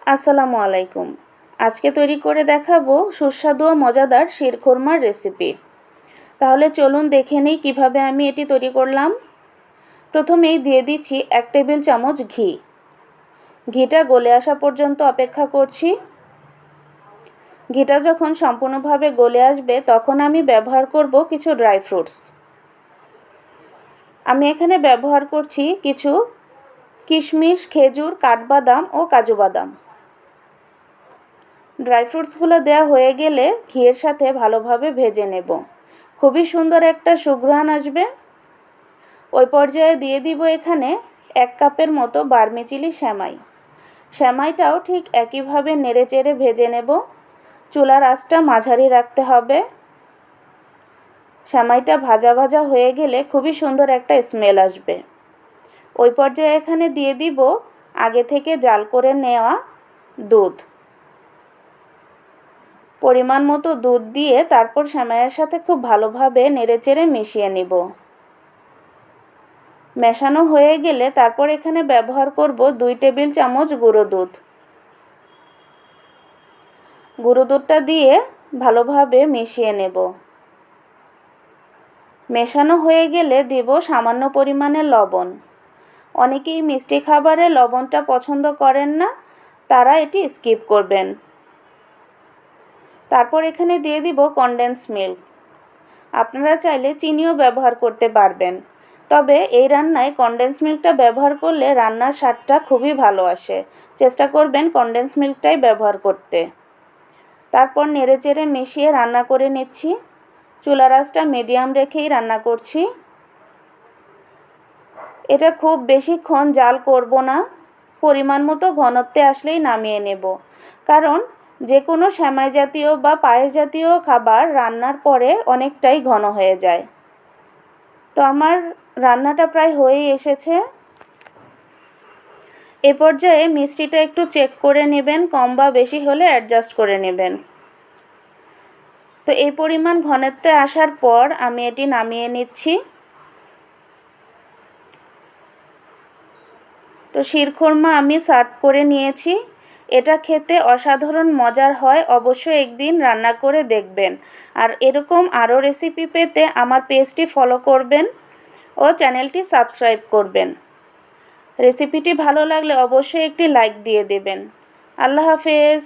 আসসালামু আলাইকুম। আজকে তৈরি করে দেখাবো সুস্বাদু ও মজাদার শিরখুরমার রেসিপি। তাহলে চলুন দেখে নিই কীভাবে আমি এটি তৈরি করলাম। প্রথমেই দিয়ে দিচ্ছি 1 টেবিল চামচ ঘি। ঘিটা গলে আসা পর্যন্ত অপেক্ষা করছি। ঘিটা যখন সম্পূর্ণভাবে গলে আসবে তখন আমি ব্যবহার করব কিছু ড্রাই ফ্রুটস। আমি এখানে ব্যবহার করছি কিছু কিশমিশ, খেজুর, কাঠবাদাম ও কাজু বাদাম। ড্রাই ফ্রুটসগুলো দেওয়া হয়ে গেলে ঘিয়ের সাথে ভালোভাবে ভেজে নেব। খুবই সুন্দর একটা সুঘ্রাণ আসবে। ওই পর্যায়ে দিয়ে দিব এখানে 1 কাপের মতো বারমিচিলি সেমাই। সেমাইটাও ঠিক একইভাবে নেড়েচেড়ে ভেজে নেব। চুলার আঁচটা মাঝারি রাখতে হবে। সেমাইটা ভাজা ভাজা হয়ে গেলে খুবই সুন্দর একটা স্মেল আসবে। ওই পর্যায়ে এখানে দিয়ে দিব আগে থেকে জাল করে নেওয়া দুধ। পরিমাণ মতো দুধ দিয়ে তারপর সেমাইয়ের সাথে খুব ভালোভাবে নেড়েচেড়ে মিশিয়ে নিব। মেশানো হয়ে গেলে তারপর এখানে ব্যবহার করব 2 টেবিল চামচ গুঁড়ো দুধ। গুঁড়ো দুধটা দিয়ে ভালোভাবে মিশিয়ে নেব। মেশানো হয়ে গেলে দিব সামান্য পরিমাণে লবণ। অনেকেই মিষ্টি খাবারে লবণটা পছন্দ করেন না, তারা এটি স্কিপ করবেন। তারপর এখানে দিয়ে দিব কনডেন্স মিল্ক। আপনারা চাইলে চিনিও ব্যবহার করতে পারবেন, তবে এই রান্নায় কনডেন্স মিল্কটা ব্যবহার করলে রান্নার স্বাদটা খুবই ভালো আসে। চেষ্টা করবেন কনডেন্স মিল্কটাই ব্যবহার করতে। তারপর নেড়েচেড়ে মিশিয়ে রান্না করে নিচ্ছি। চুলার আঁচটা মিডিয়াম রেখেই রান্না করছি। এটা খুব বেশিক্ষণ জাল করব না, পরিমাণ মতো ঘনত্বে আসলেই নামিয়ে নেব। কারণ যে কোনো সেমাই জাতীয় বা পায়েস জাতীয় খাবার রান্নার পরে অনেকটাই ঘন হয়ে যায়। তো আমার রান্নাটা প্রায় হয়েই এসেছে। এ পর্যায়ে মিষ্টিটা একটু চেক করে নেবেন, কম বা বেশি হলে অ্যাডজাস্ট করে নেবেন। তো এই পরিমাণ ঘনত্বে আসার পর আমি এটি নামিয়ে নিচ্ছি। তো শিরখুরমা আমি সার্ভ করে নিয়েছি। এটা খেতে অসাধারণ মজার হয়, অবশ্যই একদিন রান্না করে দেখবেন। আর এরকম আরও রেসিপি পেতে আমার পেজটি ফলো করবেন ও চ্যানেলটি সাবস্ক্রাইব করবেন। রেসিপিটি ভালো লাগলে অবশ্যই একটি লাইক দিয়ে দেবেন। আল্লাহ হাফেজ।